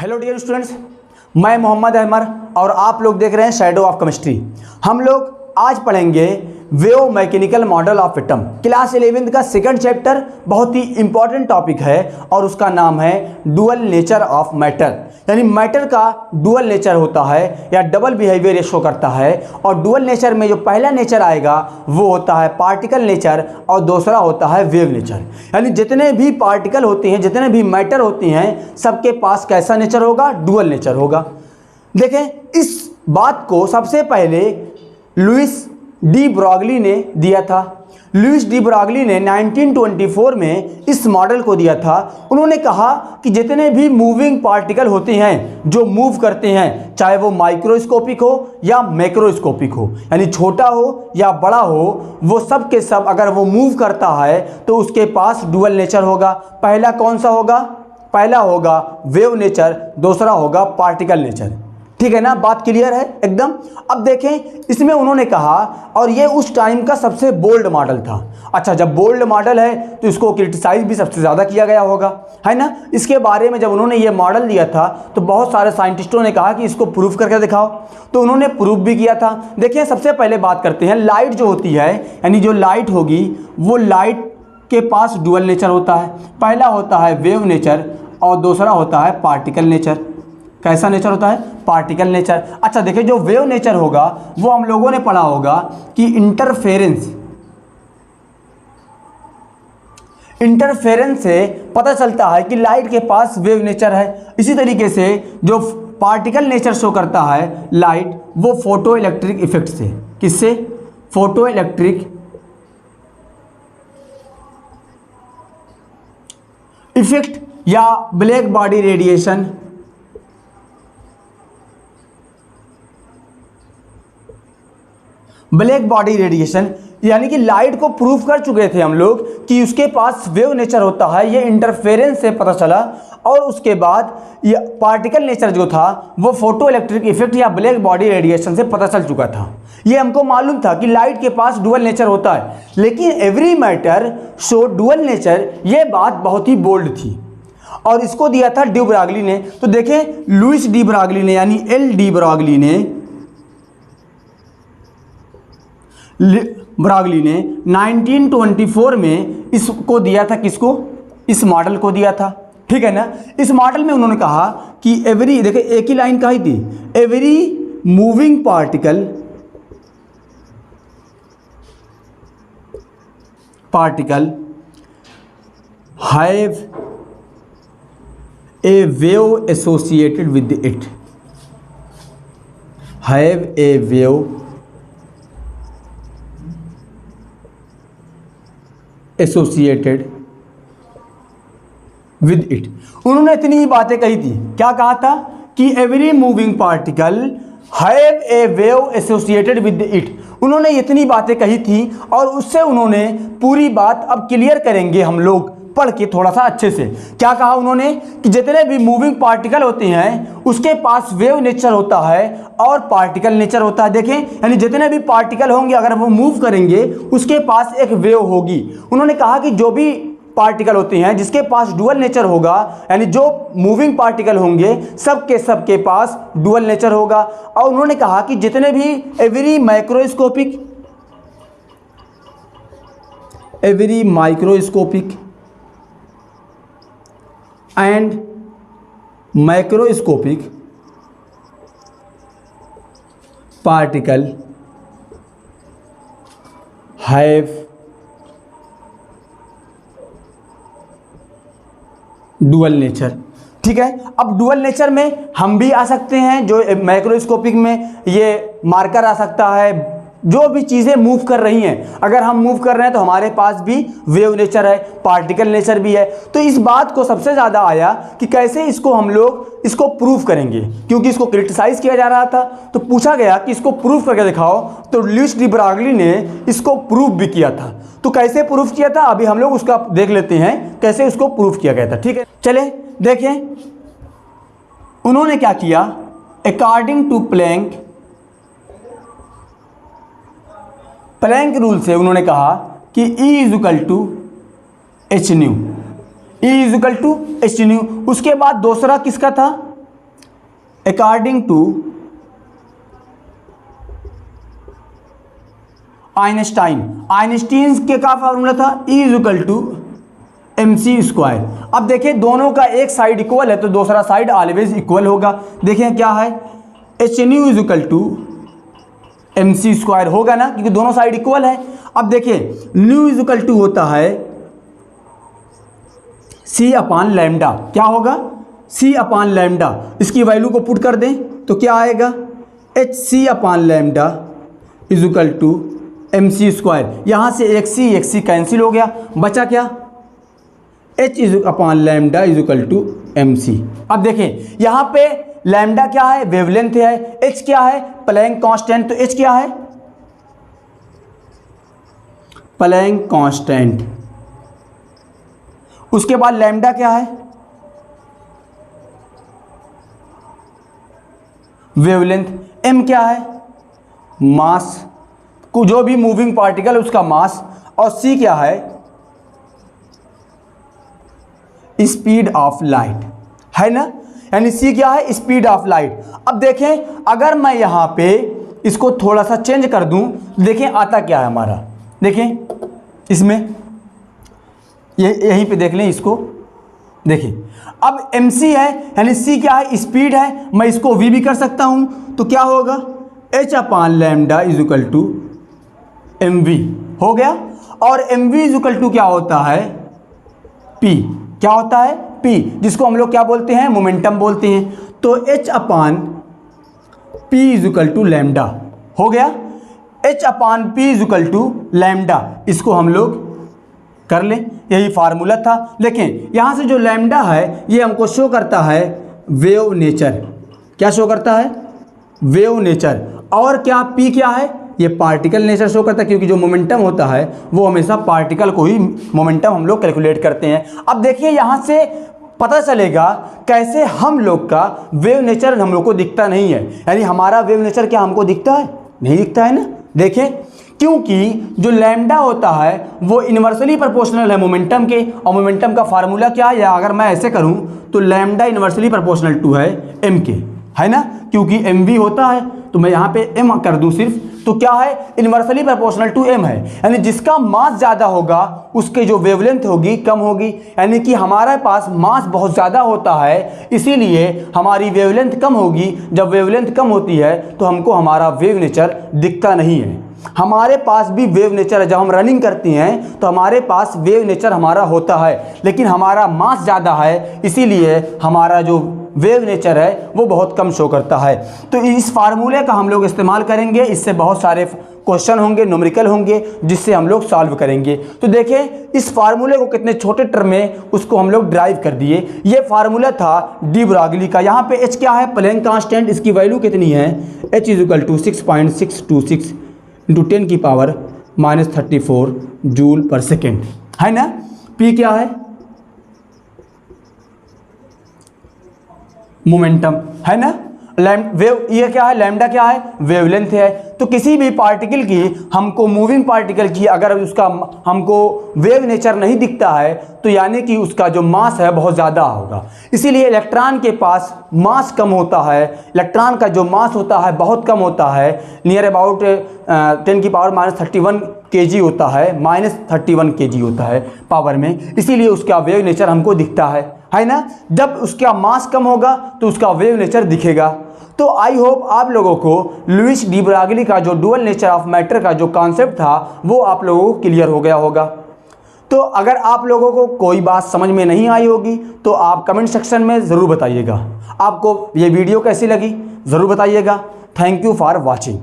Hello dear students, मैं मोहम्मद अहमर और आप लोग देख रहे हैं शैडो ऑफ केमिस्ट्री। हम लोग आज पढ़ेंगे wave mechanical model of atom. Class 11th का सेकंड चैप्टर बहुत ही इंपॉर्टेंट टॉपिक है और उसका नाम है डुअल नेचर ऑफ मैटर। यानी मैटर का डुअल नेचर होता है या डबल बिहेवियर शो करता है। और डुअल नेचर में जो पहला नेचर आएगा वो होता है पार्टिकल नेचर और दूसरा होता है वेव नेचर। यानी जितने भी पार्टिकल होते हैं, जितने भी मैटर होती हैं, सबके पास कैसा नेचर होगा? डुअल नेचर होगा। देखें, इस बात को सबसे पहले लुइस डी ब्रॉगली ने दिया था। लुइस डी ब्रॉगली ने 1924 में इस मॉडल को दिया था। उन्होंने कहा कि जितने भी मूविंग पार्टिकल होते हैं, जो मूव करते हैं, चाहे वो माइक्रोस्कोपिक हो या मैक्रोस्कोपिक हो, यानी छोटा हो या बड़ा हो, वो सब के सब अगर वो मूव करता है तो उसके पास डुअल नेचर होगा। पहला कौन सा होगा? पहला होगा वेव नेचर, दूसरा होगा पार्टिकल नेचर। ठीक है ना, बात क्लियर है एकदम। अब देखें, इसमें उन्होंने कहा, और ये उस टाइम का सबसे बोल्ड मॉडल था। अच्छा, जब बोल्ड मॉडल है तो इसको क्रिटिसाइज भी सबसे ज़्यादा किया गया होगा, है ना। इसके बारे में जब उन्होंने ये मॉडल दिया था तो बहुत सारे साइंटिस्टों ने कहा कि इसको प्रूफ करके दिखाओ, तो उन्होंने प्रूफ भी किया था। देखिए, सबसे पहले बात करते हैं लाइट जो होती है, यानी जो लाइट होगी वो लाइट के पास डुअल नेचर होता है। पहला होता है वेव नेचर और दूसरा होता है पार्टिकल नेचर। कैसा नेचर होता है? Particle nature. अच्छा देखिए, जो वेव नेचर होगा वो हम लोगों ने पढ़ा होगा कि इंटरफेरेंस से पता चलता है कि लाइट के पास वेव नेचर है। इसी तरीके से जो पार्टिकल नेचर शो करता है लाइट, वो फोटो इलेक्ट्रिक इफेक्ट से। किससे? फोटो इलेक्ट्रिक इफेक्ट या black body radiation. Black body radiation यानी कि लाइट को प्रूफ कर चुके थे हम लोग कि उसके पास वेव नेचर होता है, ये इंटरफेरेंस से पता चला। और उसके बाद ये पार्टिकल नेचर जो था वो फोटो इलेक्ट्रिक इफेक्ट या ब्लैक बॉडी रेडिएशन से पता चल चुका था। ये हमको मालूम था कि लाइट के पास डुअल नेचर होता है, लेकिन every matter show dual nature, ये बात बहुत ही बोल्ड थी और इसको दिया था डी ब्रॉगली ने। तो देखें, लुइस डी ब्रॉगली ने यानी एल डी ब्रॉगली ने 1924 में इसको दिया था। किसको? इस मॉडल को दिया था। ठीक है ना। इस मॉडल में उन्होंने कहा कि एवरी, देखिए एक ही लाइन कही थी, every moving particle have a wave associated with it. Have a wave associated with it. उन्होंने इतनी ही बातें कही थी। क्या कहा था? कि every moving particle have a wave associated with it. उन्होंने इतनी बातें कही थी और उससे उन्होंने पूरी बात अब क्लियर करेंगे हम लोग पढ़ के थोड़ा सा अच्छे से। क्या कहा उन्होंने? कि जितने भी मूविंग पार्टिकल होते हैं उसके पास वेव नेचर होता है और पार्टिकल नेचर होता है। देखें, यानी जितने भी पार्टिकल होंगे अगर वो मूव करेंगे उसके पास एक वेव होगी। उन्होंने कहा कि जो भी पार्टिकल होते हैं जिसके पास डुअल नेचर होगा, यानी जो मूविंग पार्टिकल होंगे सबके पास डुअल नेचर होगा। और उन्होंने कहा कि जितने भी every microscopic and macroscopic particle have dual nature. ठीक है। अब डुअल नेचर में हम भी आ सकते हैं, जो मैक्रोस्कोपिक में ये मार्कर आ सकता है। जो भी चीज़ें मूव कर रही हैं, अगर हम मूव कर रहे हैं तो हमारे पास भी वेव नेचर है, पार्टिकल नेचर भी है। तो इस बात को सबसे ज़्यादा आया कि कैसे इसको हम लोग इसको प्रूफ करेंगे, क्योंकि इसको क्रिटिसाइज किया जा रहा था। तो पूछा गया कि इसको प्रूफ करके दिखाओ, तो लुइस डी ब्रॉगली ने इसको प्रूफ भी किया था। तो कैसे प्रूफ किया था अभी हम लोग उसका देख लेते हैं, कैसे इसको प्रूफ किया गया था। ठीक है, चले देखें उन्होंने क्या किया। अकॉर्डिंग टू प्लैंक रूल से उन्होंने कहा कि E equal to H nu, E equal to H nu. उसके बाद दूसरा किसका था? अकॉर्डिंग टू आइंस्टाइन के का फार्मूला था E = mc²। अब देखिए दोनों का एक साइड इक्वल है तो दूसरा साइड ऑलवेज इक्वल होगा। देखिए क्या है, hν = mc² होगा ना, क्योंकि दोनों साइड इक्वल है। अब देखिए ν = होता है c/λ। क्या होगा, c/λ। इसकी वैल्यू को पुट कर दें तो क्या आएगा, hc/λ = mc²। यहाँ से एक c कैंसिल हो गया, बचा क्या, h/λ = mc। अब देखें यहाँ पे लैम्डा क्या है, वेवलेंथ है, h क्या है, प्लैंक कांस्टेंट। तो h क्या है, प्लैंक कांस्टेंट। उसके बाद लैम्डा क्या है, वेवलेंथ। m क्या है, मास, जो भी मूविंग पार्टिकल उसका मास। और c क्या है, स्पीड ऑफ लाइट, है ना, यानी c क्या है, स्पीड ऑफ लाइट। अब देखें अगर मैं यहाँ पे इसको थोड़ा सा चेंज कर दूं, देखें आता क्या है हमारा। देखें इसमें यहीं पे देख लें इसको, देखिए अब mc है यानी c क्या है, स्पीड है। मैं इसको v भी कर सकता हूँ, तो क्या होगा, h/λ = mv हो गया। और mv = क्या होता है, p। क्या होता है, p, जिसको हम लोग क्या बोलते हैं, मोमेंटम बोलते हैं। तो h/p = लैम्डा हो गया, h/p = लैम्डा। इसको हम लोग कर लें, यही फार्मूला था। लेकिन यहाँ से जो लैम्डा है ये हमको शो करता है वेव नेचर। क्या शो करता है, वेव नेचर। और क्या p क्या है, ये पार्टिकल नेचर शो करता है, क्योंकि जो मोमेंटम होता है वो हमेशा पार्टिकल को ही मोमेंटम हम लोग कैलकुलेट करते हैं। अब देखिए यहाँ से पता चलेगा कैसे हम लोग का वेव नेचर हम लोग को दिखता नहीं है, यानी हमारा वेव नेचर क्या हमको दिखता है, नहीं दिखता है ना। देखिए क्योंकि जो लैम्डा होता है वो इन्वर्सली प्रोपोर्शनल है मोमेंटम के, और मोमेंटम का फार्मूला क्या है, या अगर मैं ऐसे करूं तो लैम्डा इन्वर्सली प्रोपोर्शनल टू है m के, है ना, क्योंकि mv होता है। तो मैं यहाँ पे m कर दूं सिर्फ, तो क्या है, इन्वर्सली प्रोपोर्शनल टू m है, यानी जिसका मास ज़्यादा होगा उसके जो वेवलेंथ होगी कम होगी। यानी कि हमारे पास मास बहुत ज़्यादा होता है, इसीलिए हमारी वेवलेंथ कम होगी। जब वेवलेंथ कम होती है तो हमको हमारा वेव नेचर दिखता नहीं है। हमारे पास भी वेव नेचर है, जब हम रनिंग करते हैं तो हमारे पास वेव नेचर हमारा होता है, लेकिन हमारा मास ज़्यादा है, इसीलिए हमारा जो वेव नेचर है वो बहुत कम शो करता है। तो इस फार्मूले का हम लोग इस्तेमाल करेंगे, इससे बहुत सारे क्वेश्चन होंगे, न्यूमेरिकल होंगे, जिससे हम लोग सॉल्व करेंगे। तो देखें इस फार्मूले को कितने छोटे टर्म में उसको हम लोग ड्राइव कर दिए। ये फार्मूला था डी ब्रागली का। यहाँ पे h क्या है, प्लैंक कांस्टेंट, इसकी वैल्यू कितनी है, h = 6.626 × 10⁻³ जूल पर सेकेंड, है ना। p क्या है, मोमेंटम, है ना। वेव ये क्या है, लैम्डा क्या है, वेवलेंथ है। तो किसी भी पार्टिकल की हमको, मूविंग पार्टिकल की अगर उसका हमको वेव नेचर नहीं दिखता है तो यानी कि उसका जो मास है बहुत ज़्यादा होगा। इसीलिए इलेक्ट्रॉन के पास मास कम होता है, इलेक्ट्रॉन का जो मास होता है बहुत कम होता है, नियर अबाउट 10⁻³ kg होता है, -31 kg होता है पावर में। इसीलिए उसका वेव नेचर हमको दिखता है ना। जब उसका मास कम होगा तो उसका वेव नेचर दिखेगा। तो आई होप आप लोगों को लुईस डी ब्रागली का जो डुअल नेचर ऑफ मैटर का जो कॉन्सेप्ट था वो आप लोगों को क्लियर हो गया होगा। तो अगर आप लोगों को कोई बात समझ में नहीं आई होगी तो आप कमेंट सेक्शन में ज़रूर बताइएगा। आपको ये वीडियो कैसी लगी ज़रूर बताइएगा। Thank you for watching.